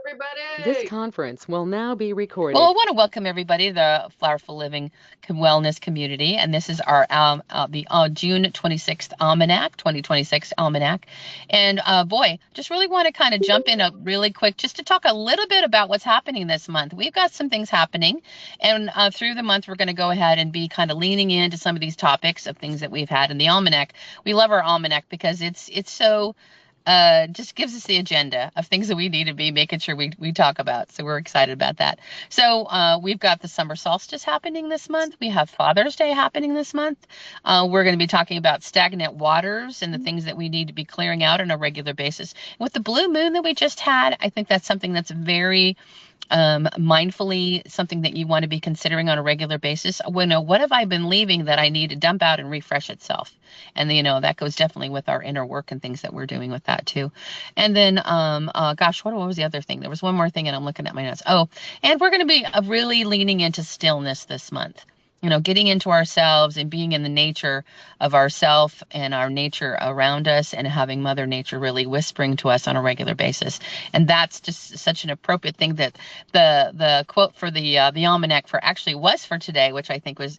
This everybody. conference will now be Well, I recorded. want to welcome everybody to the Flowerful Living Wellness community, and this is our the June 26th Almanac, 2026 Almanac, and boy, just really want to kind of jump in a really quick, just to talk a little bit about what's happening this month. We've got some things happening, and through the month, we're going to go ahead and be kind of leaning into some of these topics of things that we've had in the Almanac. We love our Almanac because it's so just gives us the agenda of things that we need to be making sure we talk about. So we're excited about that. So we've got the summer solstice happening this month. We have Father's Day happening this month. We're going to be talking about stagnant waters and the things that we need to be clearing out on a regular basis. With the blue moon that we just had, I think that's something that's very mindfully something that you want to be considering on a regular basis. What have I been leaving that I need to dump out and refresh itself? And that goes definitely with our inner work and things that we're doing with that too. And then, gosh, what was the other thing? There was one more thing, and I'm looking at my notes. Oh, and we're going to be really leaning into stillness this month. Getting into ourselves and being in the nature of ourself and our nature around us, and having Mother Nature really whispering to us on a regular basis. And that's just such an appropriate thing that the quote for the almanac for actually was for today, which I think was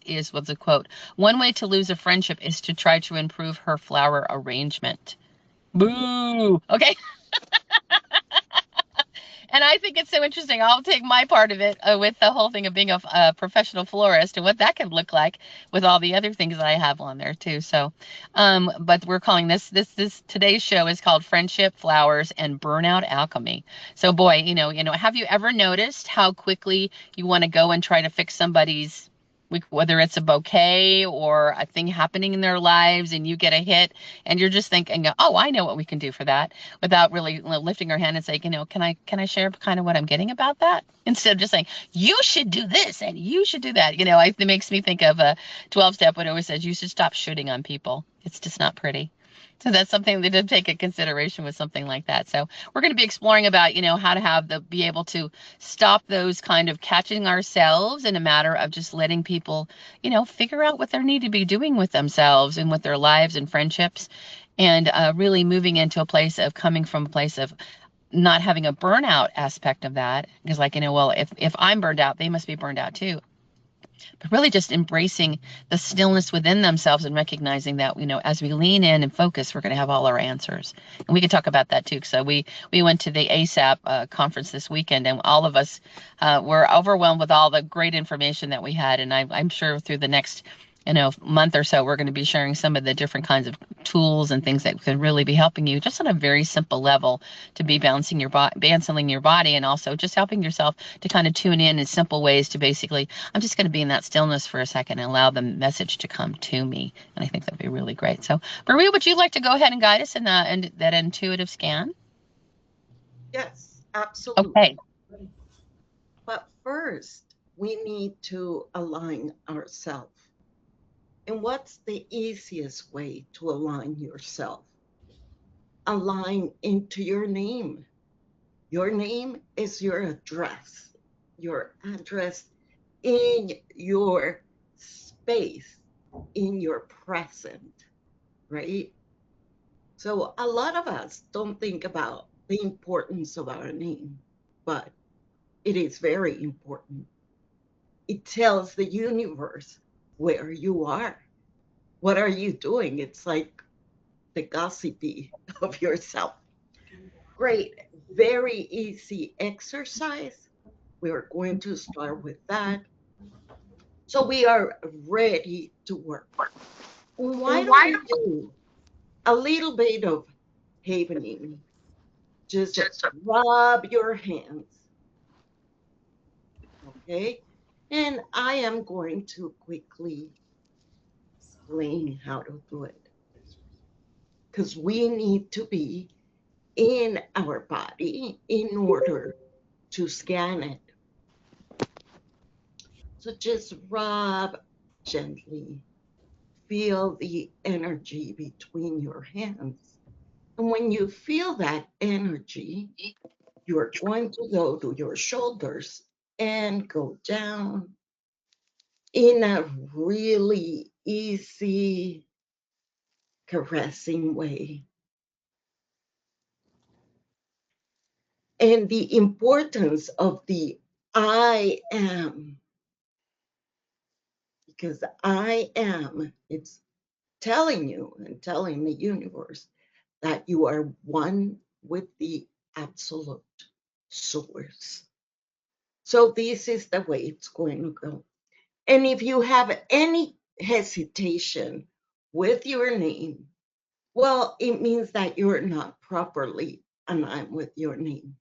a quote. One way to lose a friendship is to try to improve her flower arrangement. Boo. Okay. And I think it's so interesting. I'll take my part of it with the whole thing of being a professional florist and what that can look like with all the other things that I have on there too. So, but we're calling this today's show is called Friendship, Flowers, and Burnout Alchemy. So, boy, have you ever noticed how quickly you want to go and try to fix somebody's, whether it's a bouquet or a thing happening in their lives, and you get a hit, and you're just thinking, oh, I know what we can do for that, without really lifting her hand and saying, can I share kind of what I'm getting about that? Instead of just saying, you should do this and you should do that. It makes me think of a 12 step, what it always says, you should stop shooting on people. It's just not pretty. So that's something that to take into consideration with something like that. So we're going to be exploring about, how to be able to stop those kind of catching ourselves in a matter of just letting people, figure out what they need to be doing with themselves and with their lives and friendships, and really moving into a place of coming from a place of not having a burnout aspect of that. Because, like, well, if I'm burned out, they must be burned out too. But really just embracing the stillness within themselves and recognizing that, as we lean in and focus, we're going to have all our answers. And we can talk about that too. So we went to the ASAP conference this weekend, and all of us were overwhelmed with all the great information that we had. And I'm sure through the next month or so, we're going to be sharing some of the different kinds of tools and things that can really be helping you just on a very simple level to be balancing your body, and also just helping yourself to kind of tune in simple ways to basically, I'm just going to be in that stillness for a second and allow the message to come to me. And I think that'd be really great. So, Maria, would you like to go ahead and guide us in that intuitive scan? Yes, Okay. absolutely. But first, we need to align ourselves. And what's the easiest way to align yourself? Align into your name. Your name is your address in your space, in your present, right? So a lot of us don't think about the importance of our name, but it is very important. It tells the universe where you are. What are you doing? It's like the gossipy of yourself. Great, very easy exercise. We're going to start with that. So we are ready to work. Why don't we do a little bit of havening? Just rub your hands, okay? And I am going to quickly explain how to do it because we need to be in our body in order to scan it. So just rub gently, feel the energy between your hands. And when you feel that energy, you're going to go to your shoulders and go down in a really easy, caressing way. And the importance of the I am, because I am, it's telling you and telling the universe that you are one with the absolute source. So this is the way it's going to go. And if you have any hesitation with your name, well, it means that you're not properly aligned with your name.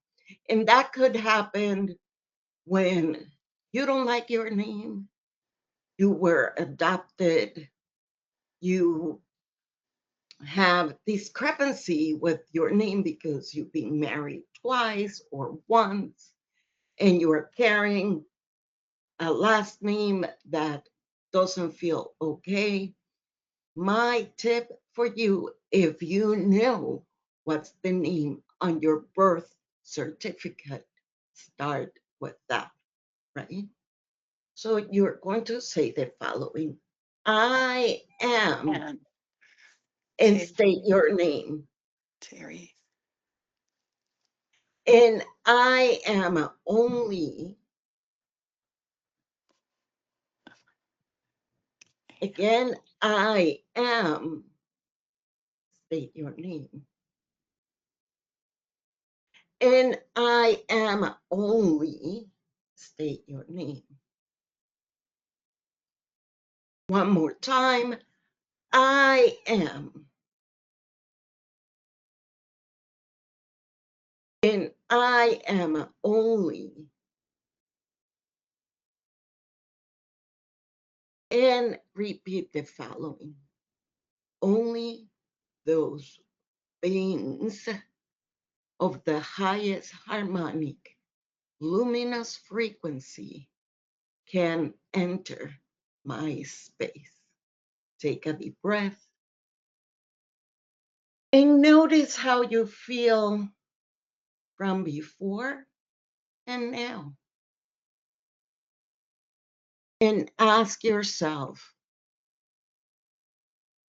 And that could happen when you don't like your name, you were adopted, you have discrepancy with your name because you've been married twice or once, and you're carrying a last name that doesn't feel okay. My tip for you, if you know what's the name on your birth certificate, start with that, right? So you're going to say the following: I am, And and state your name. Terry, And I am only, again, I am, state your name. And I am only, state your name. One more time. I am. And I am only. And repeat the following: only those beings of the highest harmonic luminous frequency can enter my space. Take a deep breath and notice how you feel from before and now. And ask yourself,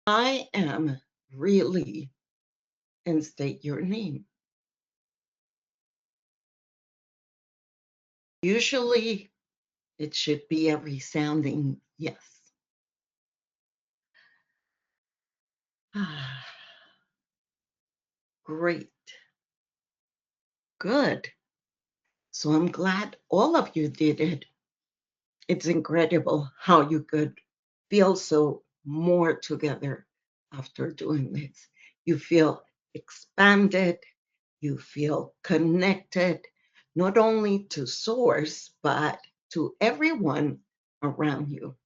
I am really, and state your name. Usually, it should be a resounding yes. Great. Good. So I'm glad all of you did it. It's incredible how you could feel so more together after doing this. You feel expanded, you feel connected, not only to source, but to everyone around you.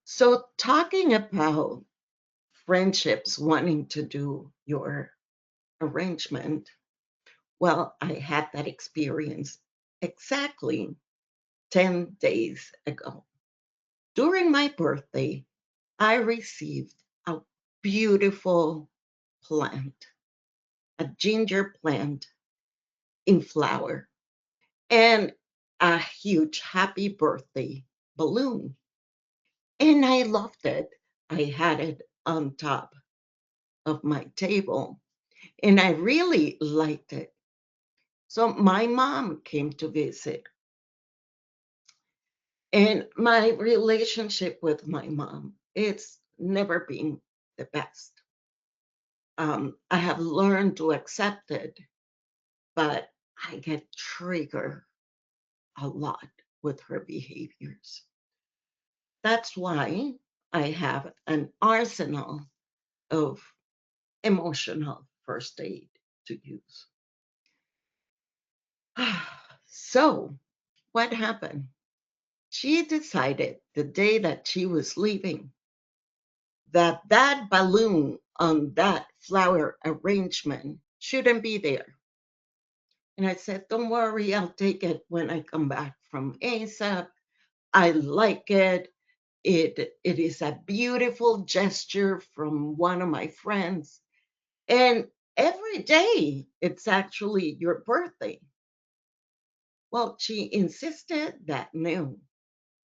So, talking about friendships wanting to do your arrangement, well, I had that experience exactly 10 days ago. During my birthday, I received a beautiful plant, a ginger plant in flower, and a huge happy birthday balloon. And I loved it. I had it on top of my table, and I really liked it. So my mom came to visit, and my relationship with my mom, it's never been the best. I have learned to accept it, but I get triggered a lot with her behaviors. That's why I have an arsenal of emotional first aid to use. So, what happened? She decided the day that she was leaving that that balloon on that flower arrangement shouldn't be there. And I said, don't worry, I'll take it when I come back from ASAP. I like it. It is a beautiful gesture from one of my friends. And every day it's actually your birthday. Well, she insisted that no,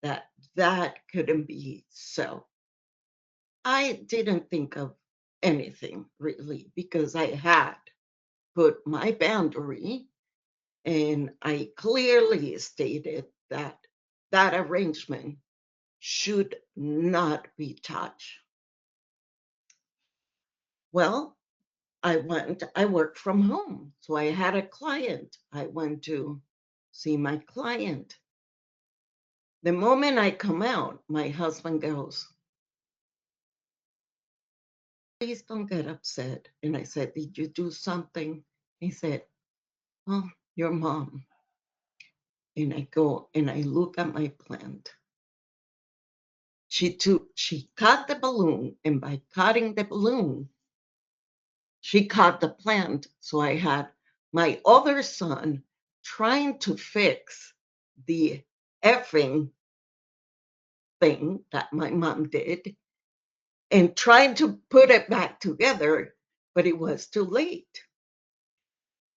that that couldn't be so. I didn't think of anything really because I had put my boundary, and I clearly stated that that arrangement should not be touched. Well, I worked from home. So I had a client. I went to see my client. The moment I come out, my husband goes, please don't get upset. And I said, did you do something? He said, well, your mom. And I go and I look at my plant. She cut the balloon, and by cutting the balloon, she cut the plant. So I had my other son trying to fix the effing thing that my mom did and trying to put it back together, but it was too late.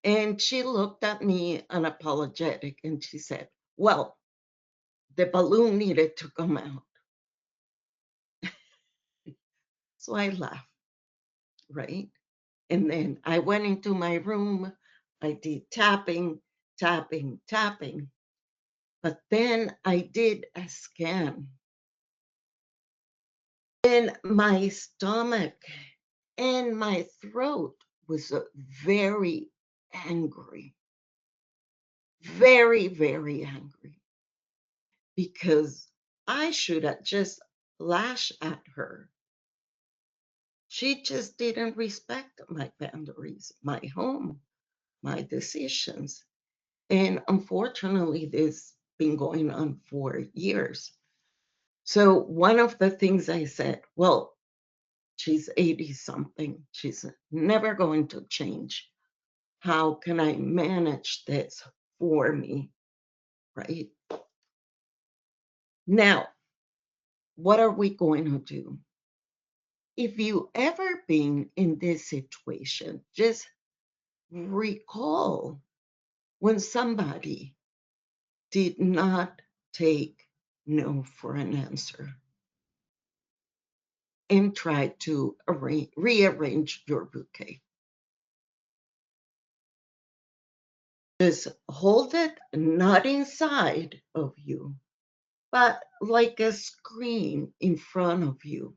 And she looked at me unapologetic and she said, well, the balloon needed to come out. So I laughed, right? And then I went into my room. I did tapping, tapping, tapping. But then I did a scan. And my stomach and my throat was very angry, very, very angry, because I should have just lashed at her. She just didn't respect my boundaries, my home, my decisions. And unfortunately, this has been going on for years. So one of the things I said, well, she's 80 something. She's never going to change. How can I manage this for me? Right? Now, what are we going to do? If you ever been in this situation, just recall when somebody did not take no for an answer and try to rearrange your bouquet. Just hold it not inside of you, but like a screen in front of you.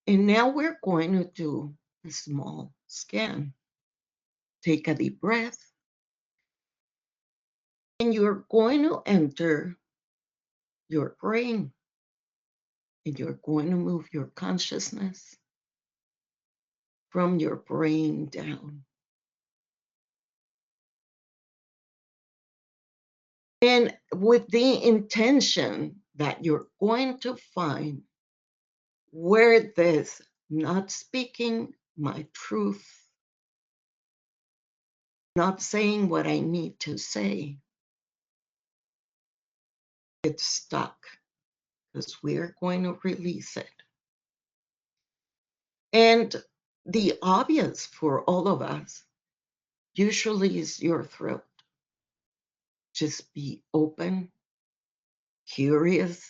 And now we're going to do a small scan. Take a deep breath, and you're going to enter your brain, and you're going to move your consciousness from your brain down. And with the intention that you're going to find where this not speaking my truth, not saying what I need to say, it's stuck, because we're going to release it. And the obvious for all of us usually is your throat. Just be open, curious,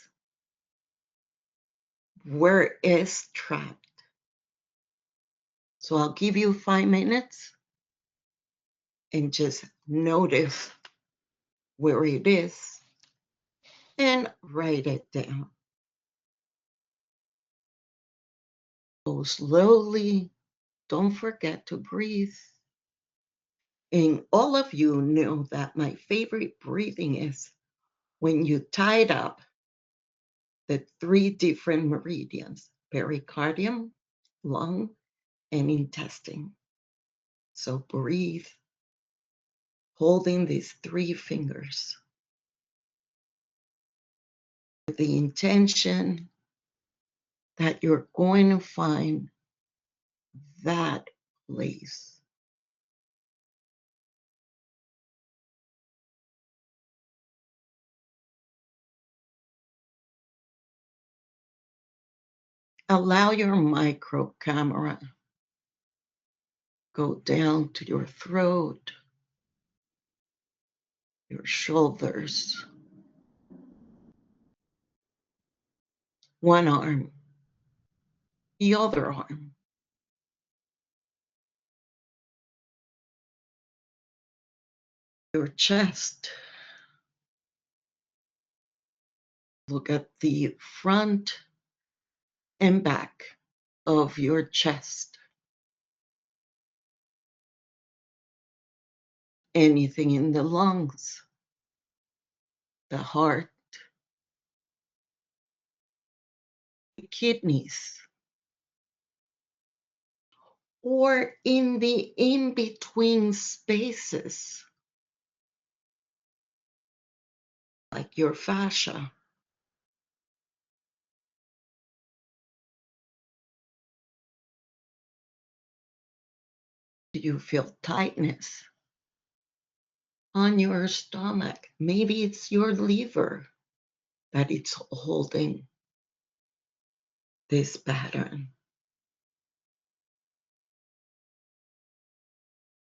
where is trapped. So I'll give you 5 minutes and just notice where it is and write it down. Go slowly. Don't forget to breathe. And all of you know that my favorite breathing is when you tied up the 3 different meridians: pericardium, lung, and intestine. So breathe, holding these 3 fingers with the intention that you're going to find that place. Allow your micro camera go down to your throat, your shoulders, one arm, the other arm, your chest. Look at the front and back of your chest. Anything in the lungs, the heart, the kidneys, or in the in between spaces, like your fascia. Do you feel tightness on your stomach? Maybe it's your liver that it's holding this pattern.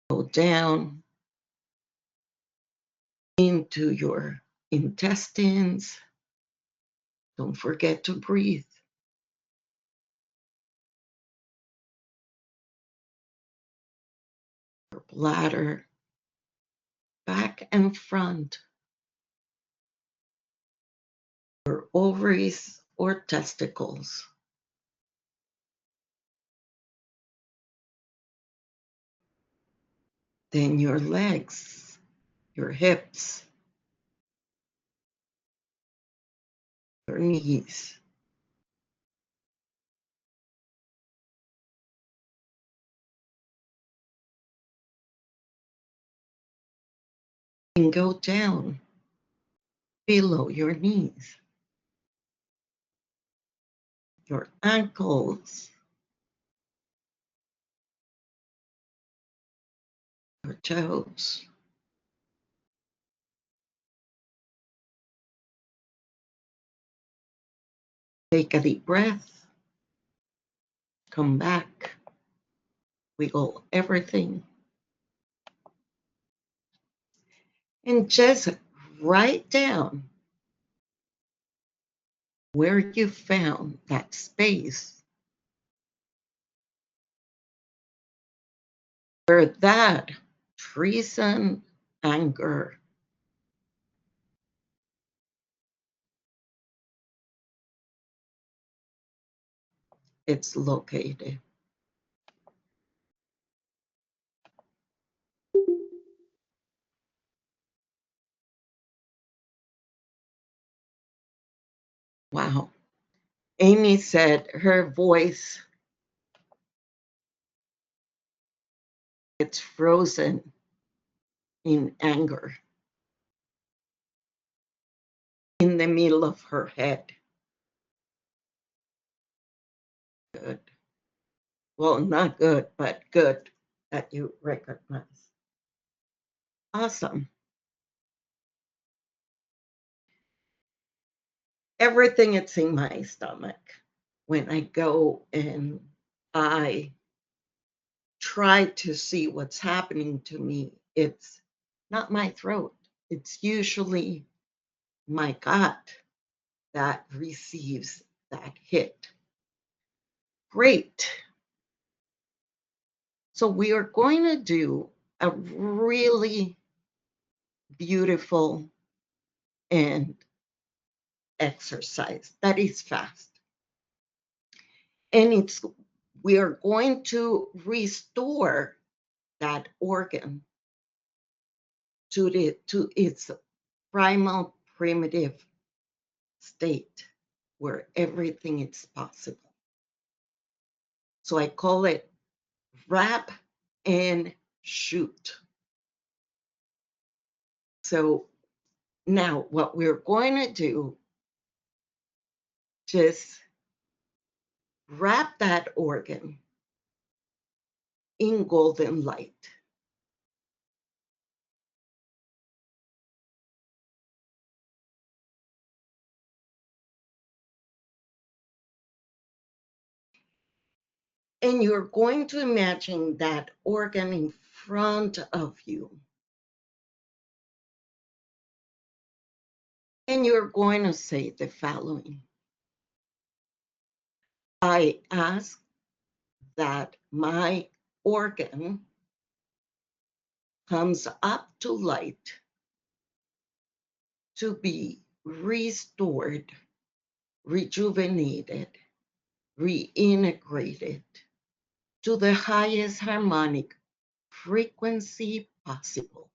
Go down into your intestines. Don't forget to breathe. Your bladder, back and front, your ovaries or testicles. Then your legs, your hips, your knees. And go down below your knees, your ankles, your toes. Take a deep breath, come back, wiggle everything, and just write down where you found that space where that treason, anger, it's located. Wow. Amy said her voice gets frozen in anger in the middle of her head. Good. Well, not good, but good that you recognize. Awesome. Everything is in my stomach. When I go and I try to see what's happening to me, it's not my throat. It's usually my gut that receives that hit. Great. So we are going to do a really beautiful and exercise that is fast. And it's we are going to restore that organ to its primal primitive state where everything is possible. So I call it wrap and shoot. So now what we're going to do, just wrap that organ in golden light. And you're going to imagine that organ in front of you. And you're going to say the following: I ask that my organ comes up to light to be restored, rejuvenated, reintegrated to the highest harmonic frequency possible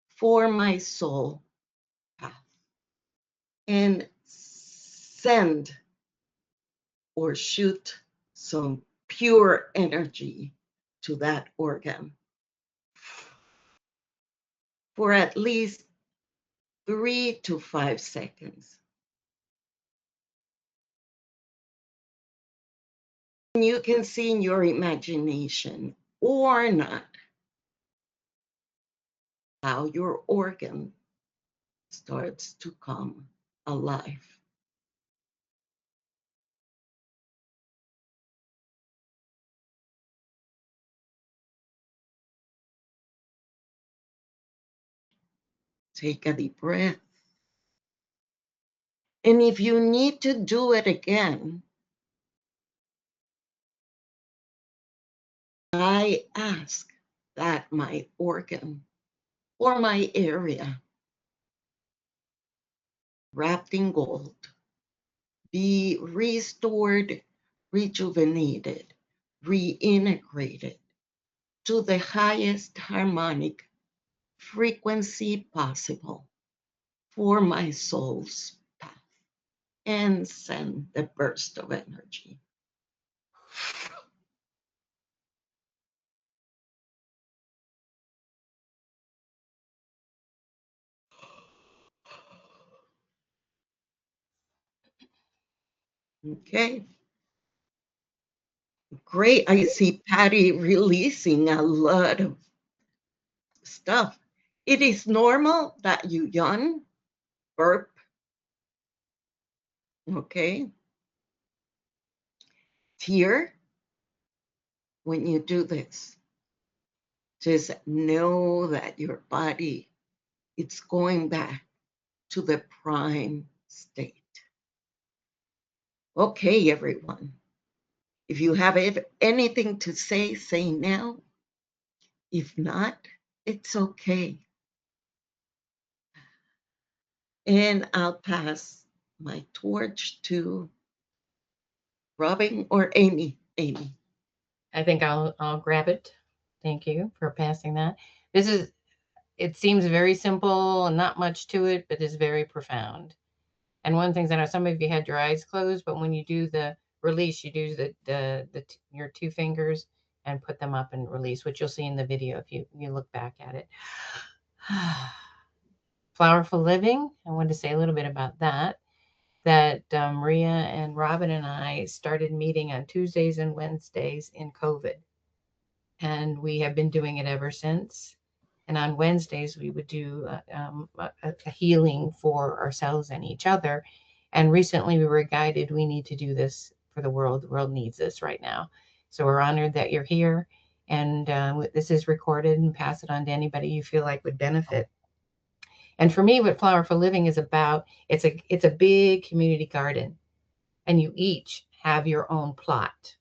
for my soul path, and send or shoot some pure energy to that organ for at least 3 to 5 seconds. And you can see in your imagination or not how your organ starts to come alive. Take a deep breath. And if you need to do it again, I ask that my organ or my area wrapped in gold be restored, rejuvenated, reintegrated to the highest harmonic frequency possible for my soul's path, and send the burst of energy. Okay, great. I see Patty releasing a lot of stuff. It is normal that you yawn, burp, okay, tear when you do this. Just know that your body, it's going back to the prime state. Okay, everyone. If you have anything to say now. If not, it's okay. And I'll pass my torch to Robin or Amy. Amy. I think I'll grab it. Thank you for passing that. This is it seems very simple and not much to it, but is very profound. And one thing I know some of you had your eyes closed, but when you do the release, you do your two fingers and put them up and release, which you'll see in the video if you look back at it. Flowerful Living. I wanted to say a little bit about that. That Maria and Robin and I started meeting on Tuesdays and Wednesdays in COVID, and we have been doing it ever since. And on Wednesdays, we would do a healing for ourselves and each other. And recently, we were guided, we need to do this for the world. The world needs this right now. So we're honored that you're here. And this is recorded, and pass it on to anybody you feel like would benefit. And for me, what Flower for Living is about, it's a big community garden, and you each have your own plot.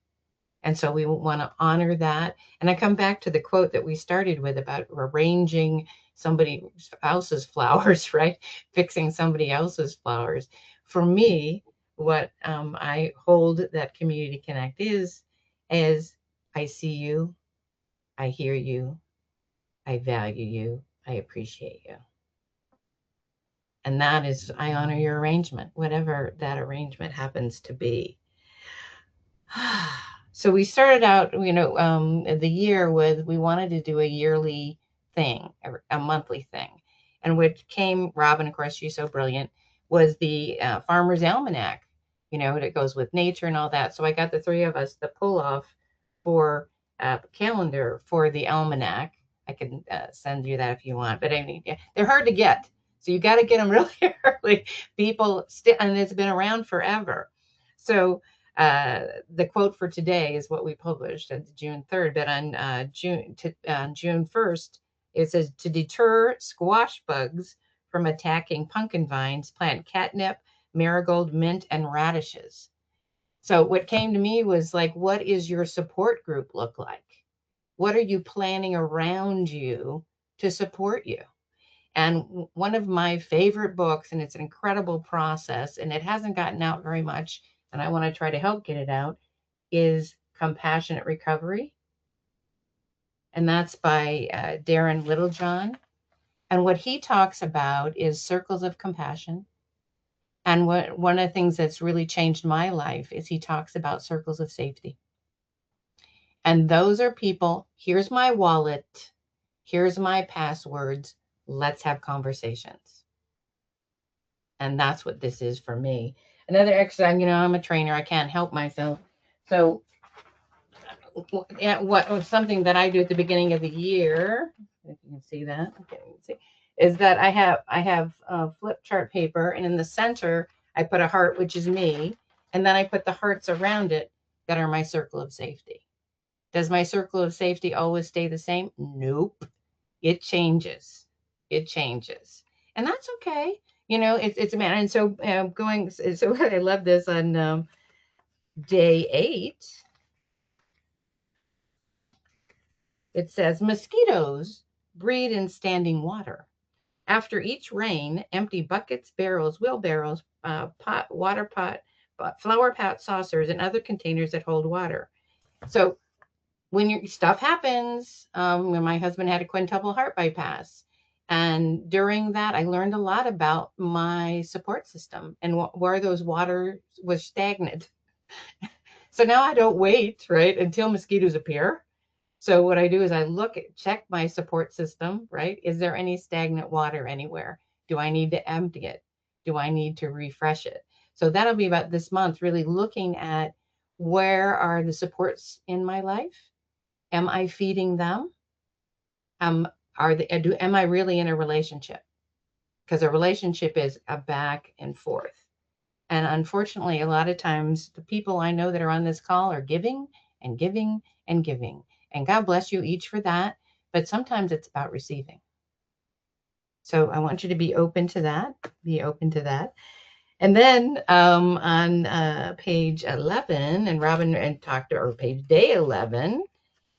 And so we want to honor that. And I come back to the quote that we started with about arranging somebody else's flowers, right? Fixing somebody else's flowers. For me, what I hold that Community Connect is I see you, I hear you, I value you, I appreciate you. And that is, I honor your arrangement, whatever that arrangement happens to be. So we started out, the year with, we wanted to do a yearly thing, a monthly thing. And what came, Robin, of course, she's so brilliant, was the Farmer's Almanac, that goes with nature and all that. So I got the three of us the pull off for a calendar for the Almanac. I can send you that if you want, but I mean, they're hard to get. So you got to get them really early. People and it's been around forever. So the quote for today is what we published on June 3rd, but on June 1st, it says, to deter squash bugs from attacking pumpkin vines, plant catnip, marigold, mint, and radishes. So what came to me was like, what is your support group look like? What are you planning around you to support you. And one of my favorite books, and it's an incredible process, and it hasn't gotten out very much, and I want to try to help get it out, is Compassionate Recovery. And that's by Darren Littlejohn. And what he talks about is circles of compassion. And one of the things that's really changed my life is he talks about circles of safety. And those are people, here's my wallet, here's my passwords, let's have conversations. And that's what this is for me. Another exercise, I'm a trainer, I can't help myself. So something that I do at the beginning of the year, if you can see that, okay, you can see, is that I have flip chart paper, and in the center I put a heart, which is me, and then I put the hearts around it that are my circle of safety. Does my circle of safety always stay the same? Nope. It changes. It changes. And that's okay. It's a man. And so so I love this on day 8. It says mosquitoes breed in standing water. After each rain, empty buckets, barrels, wheelbarrows, water pot, flower pot saucers, and other containers that hold water. So when your stuff happens, when my husband had a quintuple heart bypass, and during that, I learned a lot about my support system and where those water was stagnant. So now I don't wait, right, until mosquitoes appear. So what I do is I check my support system, right? Is there any stagnant water anywhere? Do I need to empty it? Do I need to refresh it? So that'll be about this month, really looking at where are the supports in my life? Am I feeding them? Am I really in a relationship? Because a relationship is a back and forth. And unfortunately, a lot of times the people I know that are on this call are giving and giving and giving. And God bless you each for that. But sometimes it's about receiving. So I want you to be open to that. Be open to that. And then on page 11, and Robin and talked, or page day 11,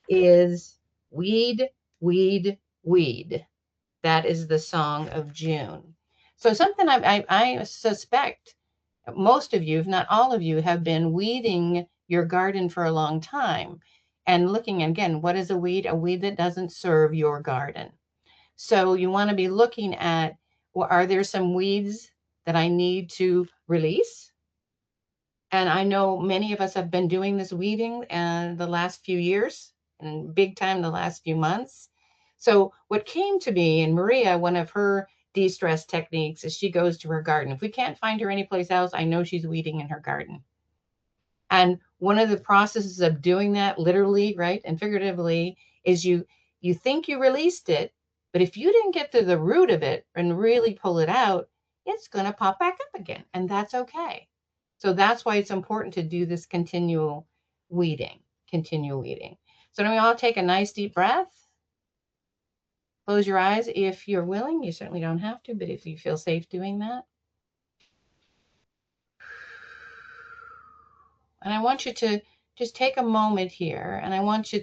is weed, weed, weed. That is the song of June. So something I suspect most of you, if not all of you, have been weeding your garden for a long time and looking again, what is a weed? A weed that doesn't serve your garden. So you want to be looking at, well, are there some weeds that I need to release? And I know many of us have been doing this weeding the last few years and big time the last few months. So what came to me, and Maria, one of her de-stress techniques is she goes to her garden. If we can't find her anyplace else, I know she's weeding in her garden. And one of the processes of doing that, literally, right, and figuratively, is you think you released it, but if you didn't get to the root of it and really pull it out, it's going to pop back up again, and that's okay. So that's why it's important to do this continual weeding. So now we all take a nice deep breath. Close your eyes if you're willing. You certainly don't have to, but if you feel safe doing that. And I want you to just take a moment here, and I want you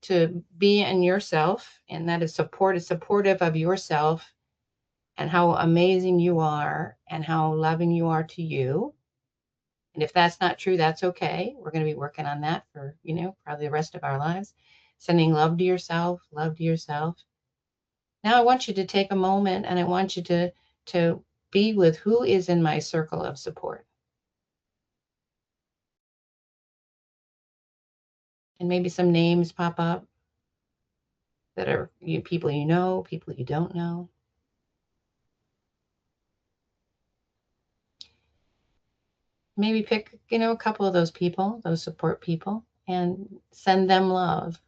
to be in yourself, and that is supportive of yourself and how amazing you are and how loving you are to you. And if that's not true, that's okay. We're going to be working on that for, probably the rest of our lives. Sending love to yourself, love to yourself. Now I want you to take a moment, and I want you to be with who is in my circle of support. And maybe some names pop up that are people you know, people you don't know. Maybe pick, a couple of those people, those support people, and send them love.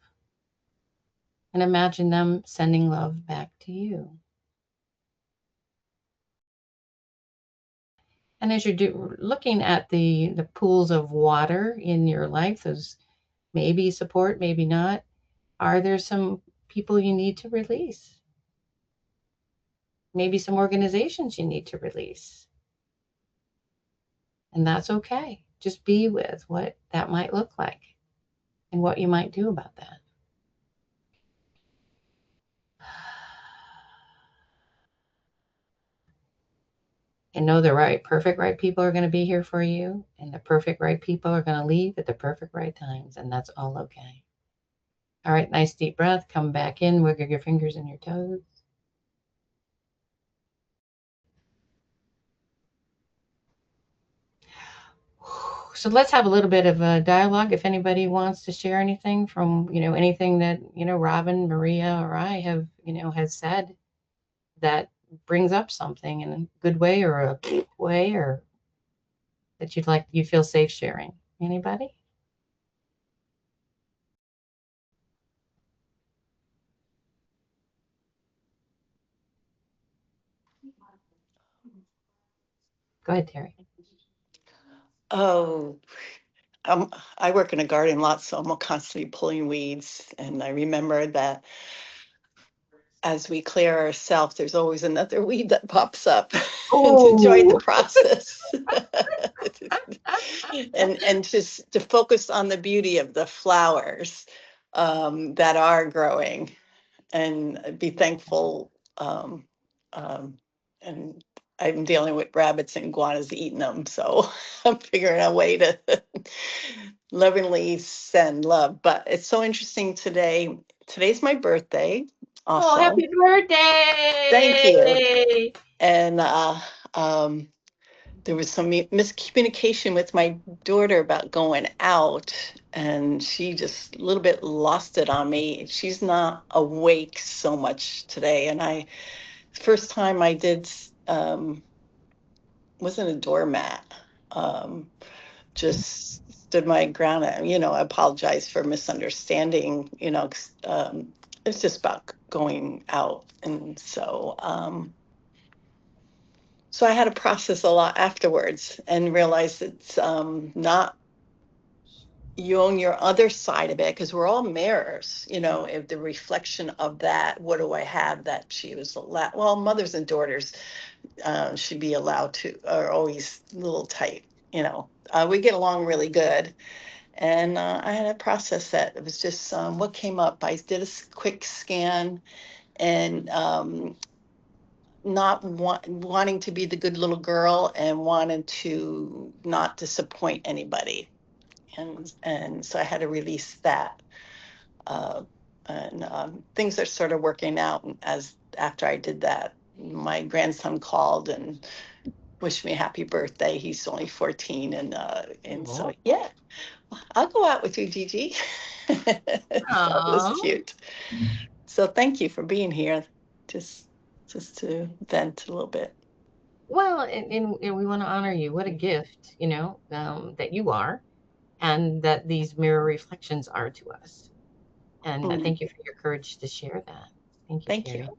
And imagine them sending love back to you. And as you're looking at the pools of water in your life, those maybe support, maybe not, are there some people you need to release? Maybe some organizations you need to release. And that's okay. Just be with what that might look like and what you might do about that. and know the perfect right people are going to be here for you, and the perfect right people are going to leave at the perfect right times, and that's all okay. All right, nice deep breath. Come back in, wiggle your fingers and your toes. So let's have a little bit of a dialogue. If anybody wants to share anything from, anything that, Robin, Maria, or I have, has said that brings up something in a good way or a way, or that you feel safe sharing. Anybody? Go ahead, Terry. Oh, I work in a garden lot, so I'm constantly pulling weeds. And I remember that as we clear ourselves, there's always another weed that pops up, and to join the Oh, process, and just to focus on the beauty of the flowers that are growing, and be thankful. Um, and I'm dealing with rabbits and iguanas eating them, so I'm figuring a way to lovingly send love. But it's so interesting today. Today's my birthday, oh, also. happy Thank you. birthday! And um, there was some miscommunication with my daughter about going out, and she just a little bit lost it on me. She's not awake so much today, and I first time I did wasn't a doormat. Um, just stood my ground. And, I apologize for misunderstanding. It's just about going out, and so I had to process a lot afterwards and realize it's not you own your other side of it, because we're all mirrors, if the reflection of that, what do I have that she was allowed, well, mothers and daughters should be allowed to, are always a little tight, we get along really good. And I had to process that. It was just what came up. I did a quick scan, and not wanting to be the good little girl, and wanted to not disappoint anybody. And so I had to release that. Uh, and things are sort of working out as after I did that. My grandson called and wished me a happy birthday. He's only 14, and so Oh, yeah, I'll go out with you, Gigi. That was aw. cute. So thank you for being here. Just just to vent a little bit. Well, and we want to honor you. What a gift, that you are, and that these mirror reflections are to us. And Mm, thank you for your courage to share that. Thank you, thank you. Terry.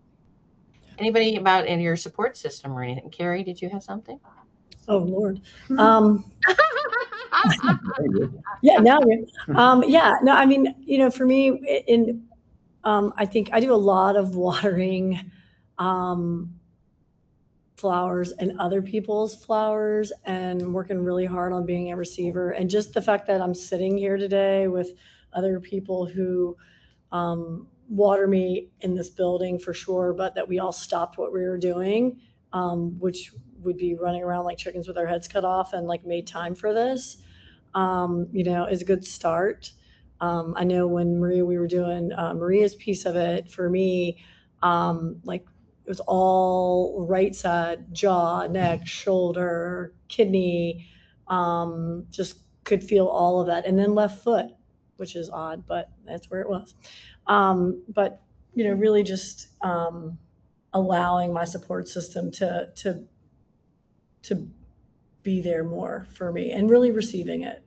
Anybody about in your support system or anything? Carrie, did you have something? Oh Lord. Yeah, now yeah, no, I mean, for me, I think I do a lot of watering um, flowers and other people's flowers, and working really hard on being a receiver. And just the fact that I'm sitting here today with other people who water me in this building for sure, but that we all stopped what we were doing, which would be running around like chickens with our heads cut off, and like made time for this, is a good start. I know when Maria, we were doing Maria's piece of it for me, like it was all right side, jaw, neck, shoulder, kidney, just could feel all of that. And then left foot, which is odd, but that's where it was. But really just allowing my support system to be there more for me, and really receiving it.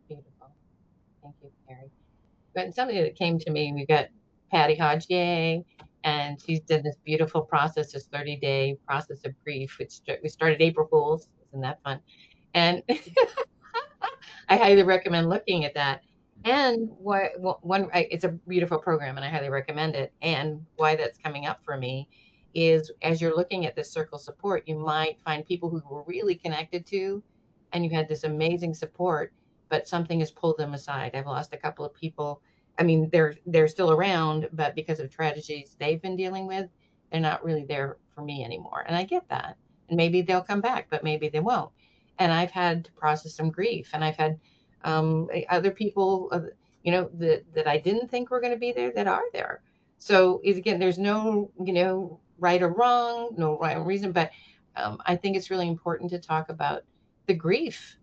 Beautiful. Thank you, Carrie. But something that came to me, we got Patty Hodge, yay, and she's done this beautiful process, this 30-day process of grief, which we started April Fools. Isn't that fun? And I highly recommend looking at that. And it's a beautiful program, and I highly recommend it. And why that's coming up for me is as you're looking at this circle support, you might find people who were really connected to, and you had this amazing support, but something has pulled them aside. I've lost a couple of people. I mean, they're still around, but because of tragedies they've been dealing with, they're not really there for me anymore. And I get that. And maybe they'll come back, but maybe they won't. And I've had to process some grief, and I've had other people, that I didn't think were going to be there that are there. So again, there's no, right or wrong, no right or reason, but I think it's really important to talk about the grief,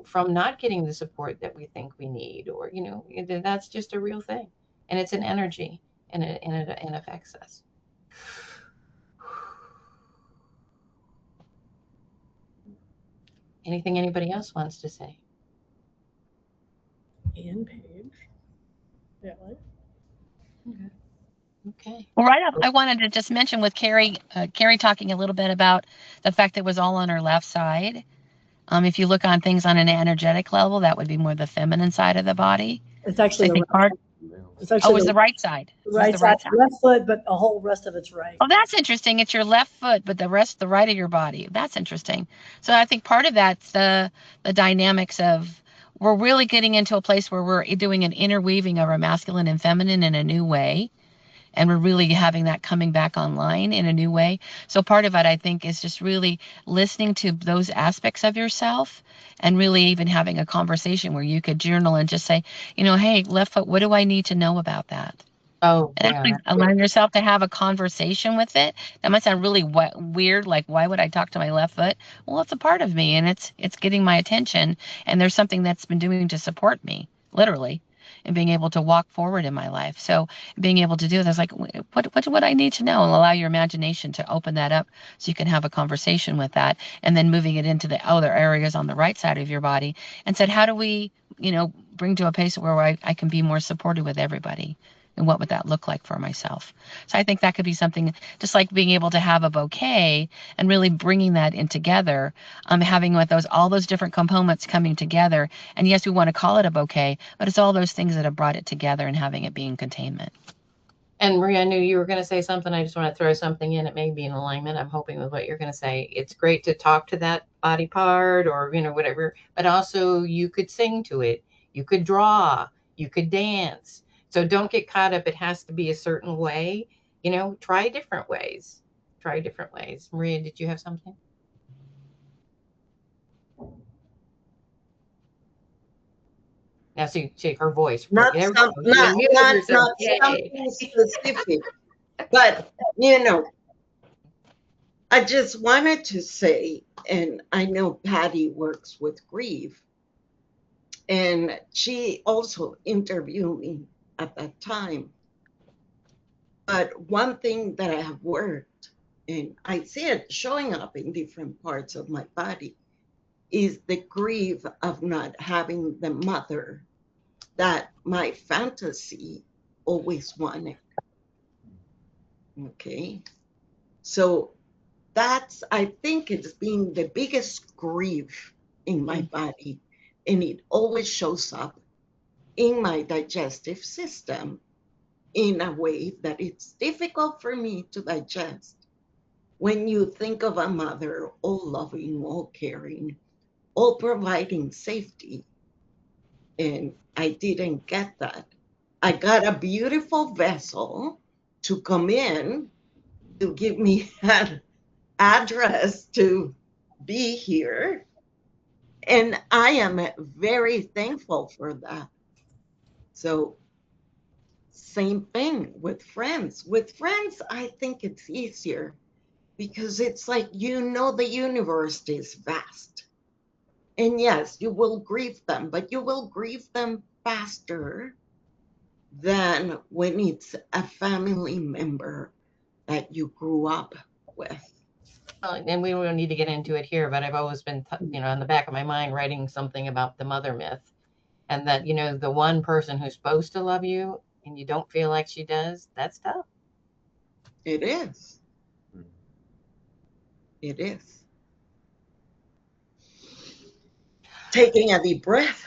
from not getting the support that we think we need, or, that's just a real thing. And it's an energy, and it affects us. Anything anybody else wants to say? Ian Page. Yeah. Okay. Well, right up, I wanted to just mention with Carrie talking a little bit about the fact that it was all on her left side. If you look on things on an energetic level, that would be more the feminine side of the body. It's actually I think part. It's actually Oh, it was the right side. Right the right side, left foot, but the whole rest of it's right. Oh, that's interesting. It's your left foot, but the right of your body. That's interesting. So I think part of that's the dynamics of we're really getting into a place where we're doing an interweaving of our masculine and feminine in a new way. And we're really having that coming back online in a new way. So part of it, I think, is just really listening to those aspects of yourself, and really even having a conversation where you could journal and just say, hey, left foot, what do I need to know about that? Oh, And yeah. actually allowing yourself to have a conversation with it. That might sound really weird, like why would I talk to my left foot? Well, it's a part of me, and it's getting my attention, and there's something that's been doing to support me, literally, and being able to walk forward in my life. So being able to do this, like, what would I need to know? And allow your imagination to open that up so you can have a conversation with that, and then moving it into the other areas on the right side of your body, and said, how do we, bring to a place where I can be more supportive with everybody? And what would that look like for myself? So I think that could be something, just like being able to have a bouquet and really bringing that in together, having with all those different components coming together. And yes, we want to call it a bouquet, but it's all those things that have brought it together and having it be in containment. And Maria, I knew you were going to say something. I just want to throw something in. It may be in alignment. I'm hoping with what you're going to say. It's great to talk to that body part, or, whatever, but also you could sing to it. You could draw, you could dance. So don't get caught up. It has to be a certain way, try different ways. Try different ways. Maria, did you have something? Now, see her voice. Not There we some, go. She not unmuted not herself. not Yay. something specific, but I just wanted to say, and I know Patty works with grief, and she also interviewed me at that time. But one thing that I have worked, and I see it showing up in different parts of my body, is the grief of not having the mother that my fantasy always wanted. Okay. So I think it's been the biggest grief in my body. And it always shows up in my digestive system in a way that it's difficult for me to digest. When you think of a mother, all loving, all caring, all providing safety, and I didn't get that. I got a beautiful vessel to come in to give me an address to be here. And I am very thankful for that. So, same thing with friends. With friends, I think it's easier because it's like, the universe is vast. And yes, you will grieve them, but you will grieve them faster than when it's a family member that you grew up with. And we don't need to get into it here, but I've always been, in the back of my mind, writing something about the mother myth, and that, the one person who's supposed to love you and you don't feel like she does, that's tough. It is. It is. Taking a deep breath.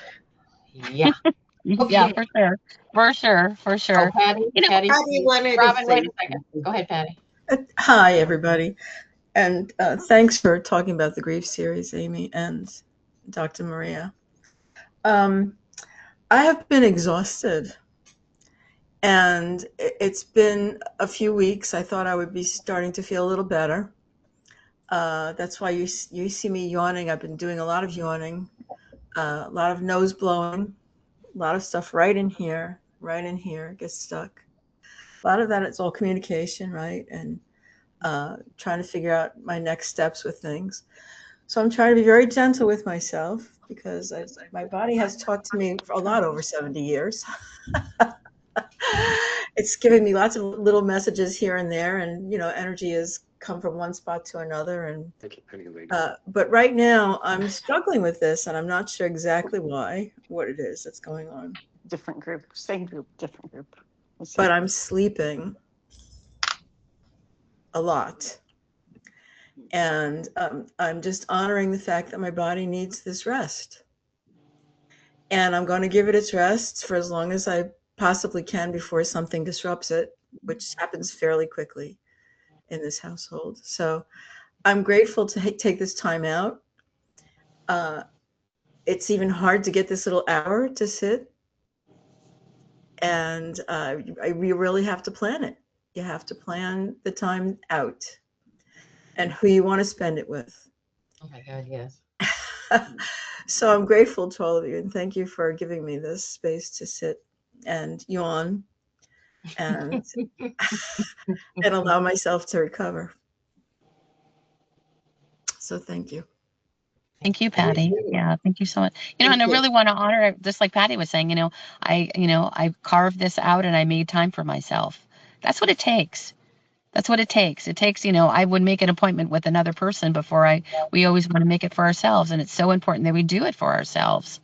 Yeah. Okay. Yeah, for sure. For sure. For sure. Oh, Patty, Patty wanted to Robin, wait say a second. Go ahead, Patty. Hi, everybody. And thanks for talking about the grief series, Amy and Dr. Maria. I have been exhausted And it's been a few weeks. I thought I would be starting to feel a little better. That's why you see me yawning. I've been doing a lot of yawning, a lot of nose blowing, a lot of stuff right in here, gets stuck. A lot of that, it's all communication, right? And trying to figure out my next steps with things. So I'm trying to be very gentle with myself because my body has taught to me a lot over 70 years. It's giving me lots of little messages here and there, and energy has come from one spot to another. And but right now I'm struggling with this, and I'm not sure exactly what it is that's going on. Different group, same group, different group. But I'm sleeping a lot. And I'm just honoring the fact that my body needs this rest. And I'm going to give it its rest for as long as I possibly can before something disrupts it, which happens fairly quickly in this household. So I'm grateful to take this time out. It's even hard to get this little hour to sit. And we really have to plan it. You have to plan the time out and who you want to spend it with. Oh my God, yes. So I'm grateful to all of you, and thank you for giving me this space to sit and yawn and and allow myself to recover. So thank you. Thank you, Patty. Yeah, thank you so much. And I really want to honor it, just like Patty was saying, I carved this out and I made time for myself. That's what it takes. That's what it takes. It takes, I would make an appointment with another person before we always want to make it for ourselves. And it's so important that we do it for ourselves.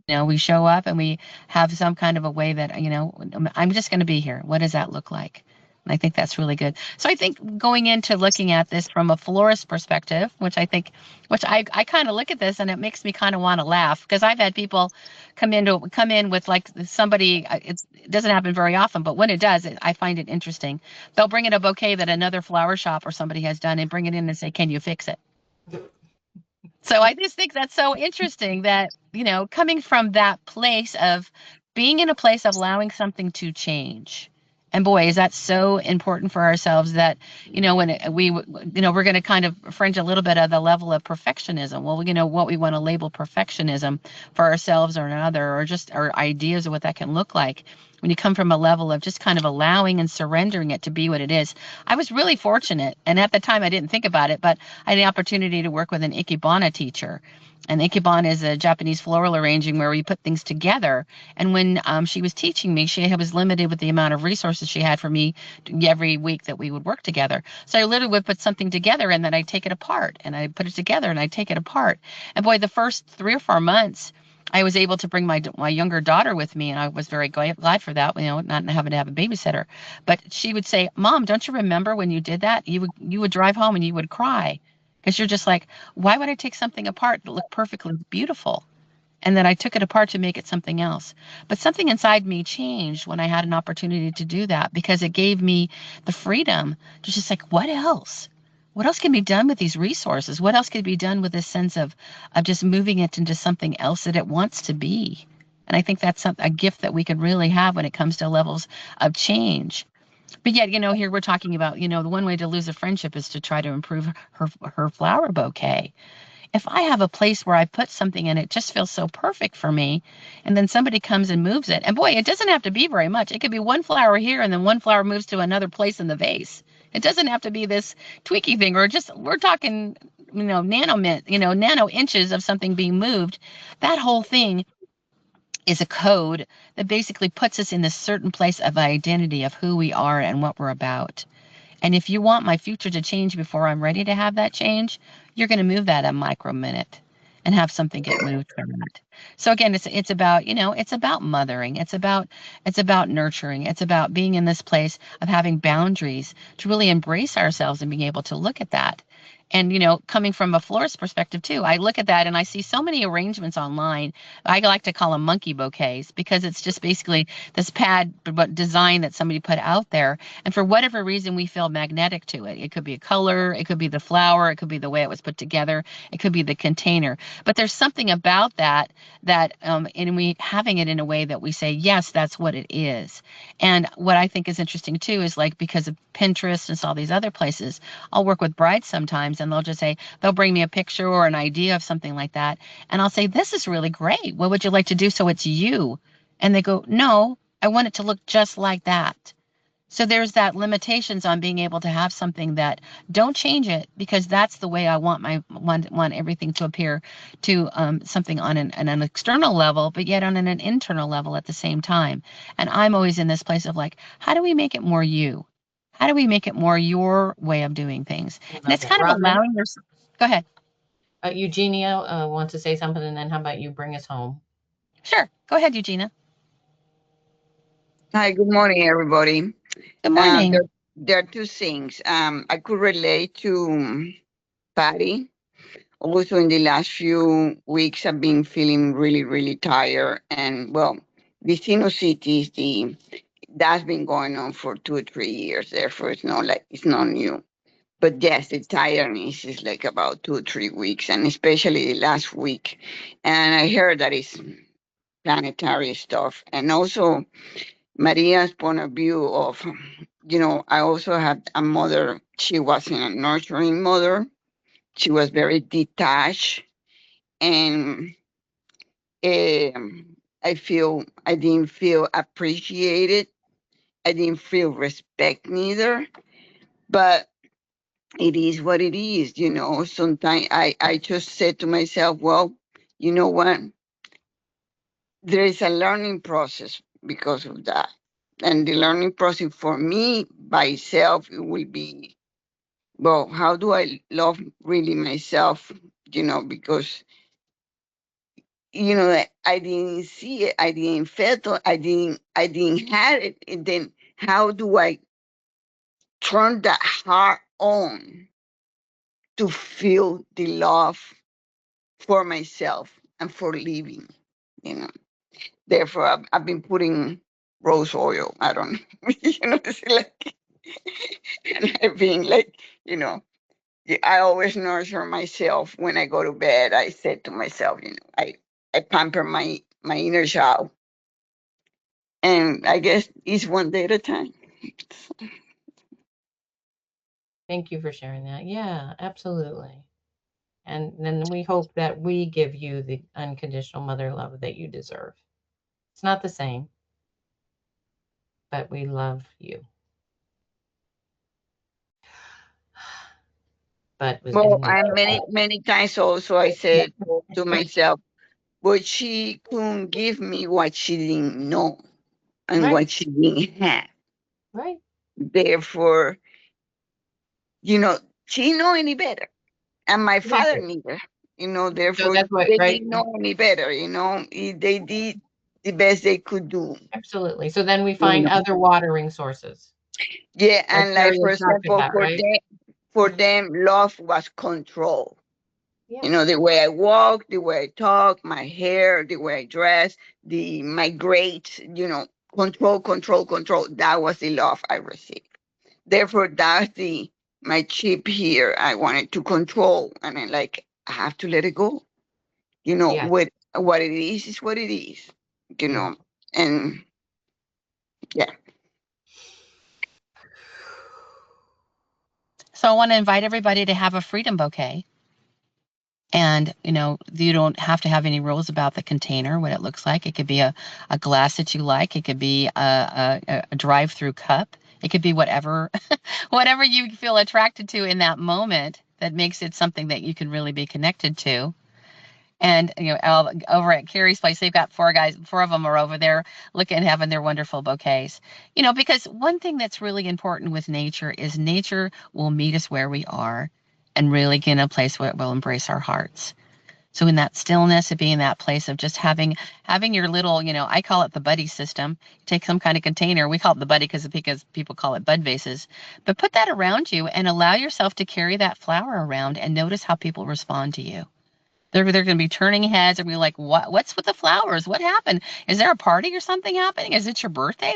We show up and we have some kind of a way that, I'm just going to be here. What does that look like? And I think that's really good. So I think going into looking at this from a florist perspective, which I kind of look at this and it makes me kind of want to laugh because I've had people come in with like somebody, it doesn't happen very often, but when it does, I find it interesting. They'll bring in a bouquet that another flower shop or somebody has done and bring it in and say, can you fix it? So I just think that's so interesting that, coming from that place of being in a place of allowing something to change. And boy, is that so important for ourselves that, when we're going to kind of fringe a little bit of the level of perfectionism. Well, what we want to label perfectionism for ourselves or another, or just our ideas of what that can look like. When you come from a level of just kind of allowing and surrendering it to be what it is. I was really fortunate. And at the time I didn't think about it, but I had the opportunity to work with an Ikebana teacher. And Ikebana is a Japanese floral arranging where we put things together. And when she was teaching me, she was limited with the amount of resources she had for me every week that we would work together. So I literally would put something together and then I'd take it apart and I'd put it together and I'd take it apart. And boy, the first 3 or 4 months, I was able to bring my younger daughter with me, and I was very glad for that, not having to have a babysitter. But she would say, Mom, don't you remember when you did that? You would drive home and you would cry because you're just like, why would I take something apart that looked perfectly beautiful? And then I took it apart to make it something else. But something inside me changed when I had an opportunity to do that because it gave me the freedom to just like, what else? What else can be done with these resources? What else can be done with this sense of just moving it into something else that it wants to be? And I think that's a gift that we could really have when it comes to levels of change. But yet, here we're talking about, the one way to lose a friendship is to try to improve her flower bouquet. If I have a place where I put something and it just feels so perfect for me, and then somebody comes and moves it, and boy, it doesn't have to be very much. It could be one flower here and then one flower moves to another place in the vase. It doesn't have to be this tweaky thing or just, we're talking, nano inches of something being moved. That whole thing is a code that basically puts us in this certain place of identity of who we are and what we're about. And if you want my future to change before I'm ready to have that change, you're going to move that a micro minute and have something get moved from that. So again, it's about, it's about mothering. It's about nurturing. It's about being in this place of having boundaries to really embrace ourselves and being able to look at that. And, coming from a florist perspective too, I look at that and I see so many arrangements online. I like to call them monkey bouquets because it's just basically this pad design that somebody put out there. And for whatever reason, we feel magnetic to it. It could be a color, it could be the flower, it could be the way it was put together, it could be the container. But there's something about that and we having it in a way that we say, yes, that's what it is. And what I think is interesting too is like, because of Pinterest and all these other places, I'll work with brides sometimes and they'll just say, they'll bring me a picture or an idea of something like that. And I'll say, this is really great. What would you like to do so it's you? And they go, no, I want it to look just like that. So there's that limitations on being able to have something that don't change it, because that's the way I want want everything to appear, to something on an external level, but yet on an internal level at the same time. And I'm always in this place of like, how do we make it more you? How do we make it more your way of doing things? I And love it's that. kind of Robin, allowing your. Go ahead. Eugenia wants to say something, and then how about you bring us home? Sure. Go ahead, Eugenia. Hi, good morning, everybody. Good morning. There are two things. I could relate to Patty. Also, in the last few weeks, I've been feeling really, really tired. And well, the sinusitis, that's been going on for 2 or 3 years. Therefore, it's not new. But yes, the tiredness is like about 2 or 3 weeks, and especially the last week. And I heard that it's planetary stuff, and also Maria's point of view of, I also had a mother. She wasn't a nurturing mother. She was very detached, and I didn't feel appreciated. I didn't feel respect neither. But it is what it is. Sometimes I just said to myself, well, you know what? There is a learning process because of that. And the learning process for me by itself, it will be, well, how do I love really myself? Because I didn't see it, I didn't feel it, I didn't have it. And then how do I turn that heart on to feel the love for myself and for living? You know. Therefore, I've been putting rose oil. I don't, it's like, and I've been like, you know, I always nurture myself when I go to bed. I said to myself, I pamper my inner child, and I guess it's one day at a time. Thank you for sharing that. Yeah, absolutely. And then we hope that we give you the unconditional mother love that you deserve. It's not the same, but we love you. But was Well, and I many times also I said to myself, but she couldn't give me what she didn't know and right, what she didn't have. right, Therefore, she didn't know any better, and my father exactly. neither. So Therefore that's what, they right? didn't know any better. They did the best they could do. Absolutely. So then we You find know, other watering sources, yeah, like and like Terry for has talked example, about, right? for them, love was control. Yeah, The way I walk, the way I talk, my hair, the way I dress, my grades. Control, control, control. That was the love I received. Therefore, that's the my chip here. I wanted to control, and I have to let it go. yeah, What it is what it is. You yeah. know, and yeah. So I want to invite everybody to have a freedom bouquet. And, you don't have to have any rules about the container, what it looks like. It could be a glass that you like. It could be a drive-through cup. It could be whatever, whatever you feel attracted to in that moment that makes it something that you can really be connected to. And, over at Carrie's place, they've got four of them are over there looking, having their wonderful bouquets. Because one thing that's really important with nature is nature will meet us where we are and really get in a place where it will embrace our hearts. So in that stillness, of being in that place of just having your little, I call it the buddy system. Take some kind of container. We call it the buddy because people call it bud vases. But put that around you and allow yourself to carry that flower around and notice how people respond to you. They're going to be turning heads and be like, what's with the flowers? What happened? Is there a party or something happening? Is it your birthday?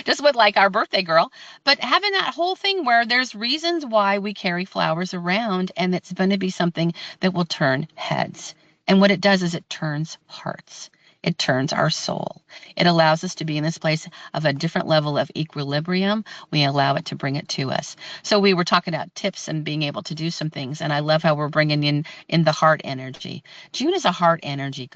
Just with like our birthday girl. But having that whole thing where there's reasons why we carry flowers around, and it's going to be something that will turn heads. And what it does is it turns hearts. It turns our soul. It allows us to be in this place of a different level of equilibrium. We allow it to bring it to us. So we were talking about tips and being able to do some things, and I love how we're bringing in the heart energy. June is a heart energy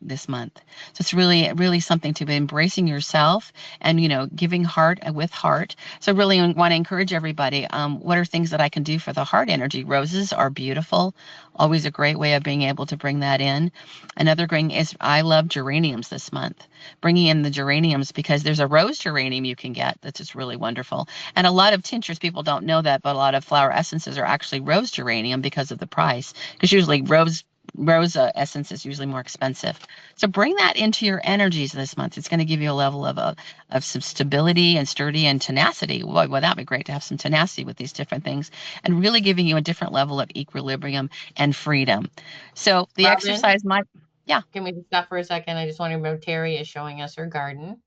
this month, so it's really really something to be embracing yourself and giving heart with heart. So really want to encourage everybody. What are things that I can do for the heart energy? Roses are beautiful, always a great way of being able to bring that in. Another thing is I love geraniums this month. Bringing in the geraniums because there's a rose geranium you can get that's just really wonderful. And a lot of tinctures, people don't know that, but a lot of flower essences are actually rose geranium because of the price. Because usually rose essence is usually more expensive. So bring that into your energies this month. It's going to give you a level of some stability and sturdy and tenacity. Well, that'd be great to have some tenacity with these different things and really giving you a different level of equilibrium and freedom. So the Robin, exercise might, yeah. can we just stop for a second? I just want to remember Terry is showing us her garden.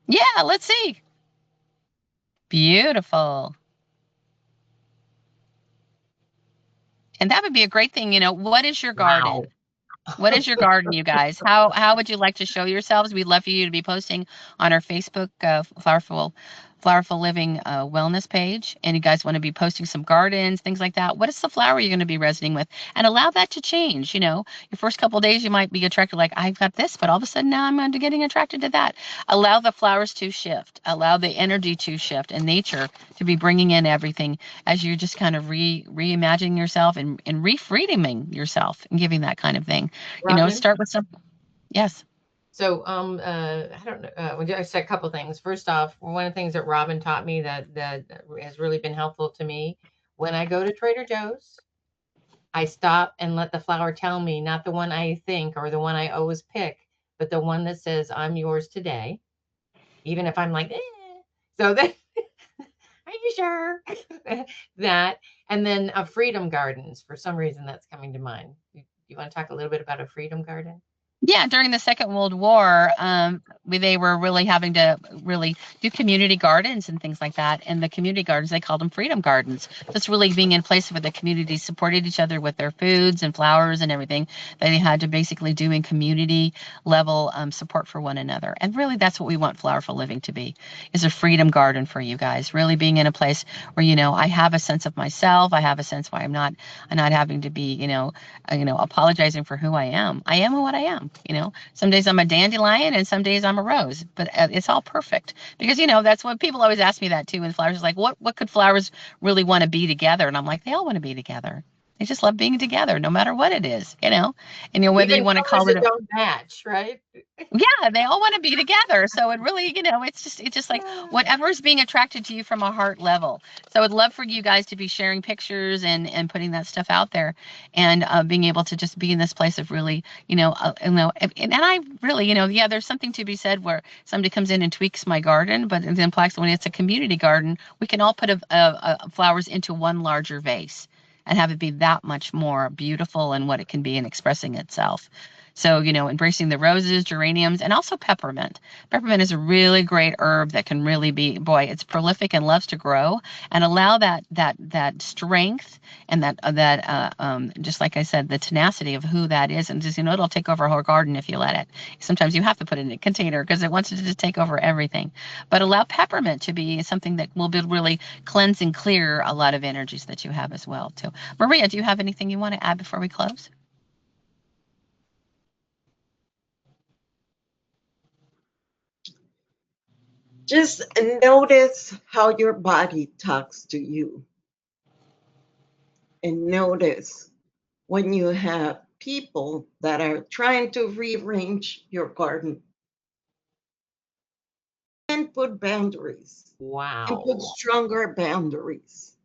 Yeah, let's see. Beautiful. And that would be a great thing. What is your Wow. garden? What is your garden, you guys? How would you like to show yourselves? We'd love for you to be posting on our Facebook Flowerful Living wellness page, and you guys want to be posting some gardens, things like that. What is the flower you're going to be resonating with? And allow that to change. Your first couple of days you might be attracted, like I've got this, but all of a sudden now I'm getting attracted to that. Allow the flowers to shift. Allow the energy to shift, and nature to be bringing in everything as you're just kind of reimagining yourself and refreedoming yourself and giving that kind of thing. Robin? Start with some. Yes. So, I don't know. I said a couple things. First off, one of the things that Robin taught me that has really been helpful to me when I go to Trader Joe's, I stop and let the flower tell me, not the one I think or the one I always pick, but the one that says, "I'm yours today," even if I'm like, eh. So then, are you sure? That, and then freedom gardens. For some reason, that's coming to mind. You want to talk a little bit about a freedom garden? Yeah, during the Second World War, they were really having to really do community gardens and things like that. And the community gardens, they called them freedom gardens. Just really being in place where the community supported each other with their foods and flowers and everything that they had to basically do in community level support for one another. And really, that's what we want Flowerful Living to be, is a freedom garden for you guys. Really being in a place where I have a sense of myself. I have a sense why I'm not having to be apologizing for who I am. I am what I am. Some days I'm a dandelion and some days I'm a rose, but it's all perfect because that's what people always ask me that too. And flowers is like, what could flowers really want to be together? And I'm like, they all want to be together. They just love being together, no matter what it is. And whether you Even want to colors call it that don't match, right? yeah, they all want to be together. So it really, it's just like whatever's being attracted to you from a heart level. So I'd love for you guys to be sharing pictures and putting that stuff out there, and being able to just be in this place of really, and I really, yeah, there's something to be said where somebody comes in and tweaks my garden, but then plaques when it's a community garden, we can all put flowers into one larger vase and have it be that much more beautiful in what it can be in expressing itself. So, embracing the roses, geraniums, and also peppermint. Peppermint is a really great herb that can really be, boy, it's prolific and loves to grow, and allow that strength and just like I said, the tenacity of who that is, and just it'll take over a whole garden if you let it. Sometimes you have to put it in a container because it wants to just take over everything. But allow peppermint to be something that will really cleanse and clear a lot of energies that you have as well too. Maria, do you have anything you want to add before we close? Just notice how your body talks to you. And notice when you have people that are trying to rearrange your garden, and put boundaries and put Wow. stronger boundaries.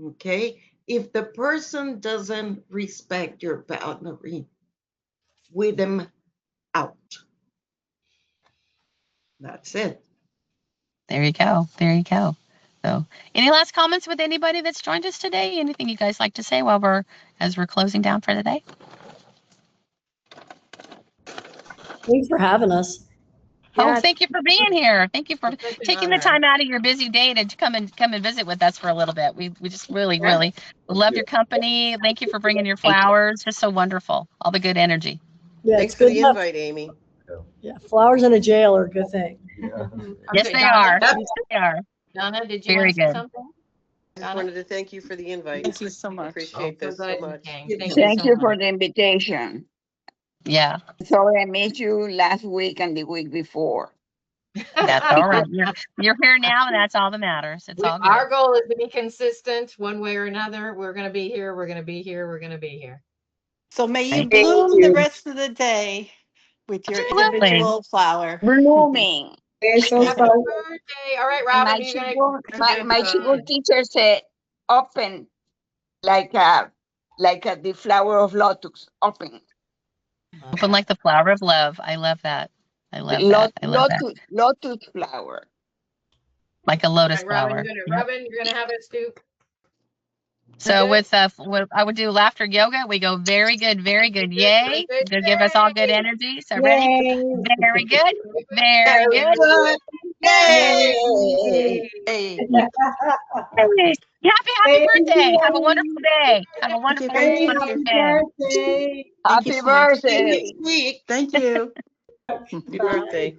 Okay? If the person doesn't respect your boundary, weed them out. That's it. There you go. There you go. So, any last comments with anybody that's joined us today? Anything you guys like to say as we're closing down for the day? Thanks for having us. Oh, Yes. thank you for being here. Thank you for It's such an taking the honor. time out of your busy day to come and visit with us for a little bit. We just really love your company. Thank you for bringing your Thank you. flowers. Just so wonderful. All the good energy. Yeah, Thanks it's for good the enough. invite, Amy. Yeah, flowers in a jail are a good thing. Yes, Okay, they Donna. are. Yes, they are. Donna, did you Very want to say good. something? I just Donna? wanted to thank you for the invite. Thank you so much. Appreciate So this so good, much. King. Thank you Thank so you for much. the invitation. Yeah, Sorry I missed you last week and the week before. that's all right. You're here now, and that's all that matters. It's all good. Our goal is to be consistent one way or another. We're going to be here. We're going to be here. We're going to be here. So may you Thank bloom the rest of the day with your Absolutely. individual flower. Blooming. Happy birthday. All right, And Robin, my you're going chico, to my chico teacher said, open like the flower of lotus, open. Open like the flower of love. I love that. I love that. I love that. Lotus flower. Like a All lotus right, Robin, flower. Yep. Robin, you're going to have us do. So Good. with I would do laughter yoga. We go very good, Very yay. good. Gonna give us all good energy. So ready? Yay! Very good, very Very good. good. Yay! Yay! Hey. Hey, happy birthday. Have a wonderful day. Have a Thank you. wonderful, Thank you. wonderful Thank you Happy so much. birthday. Next week. Thank you. Happy birthday.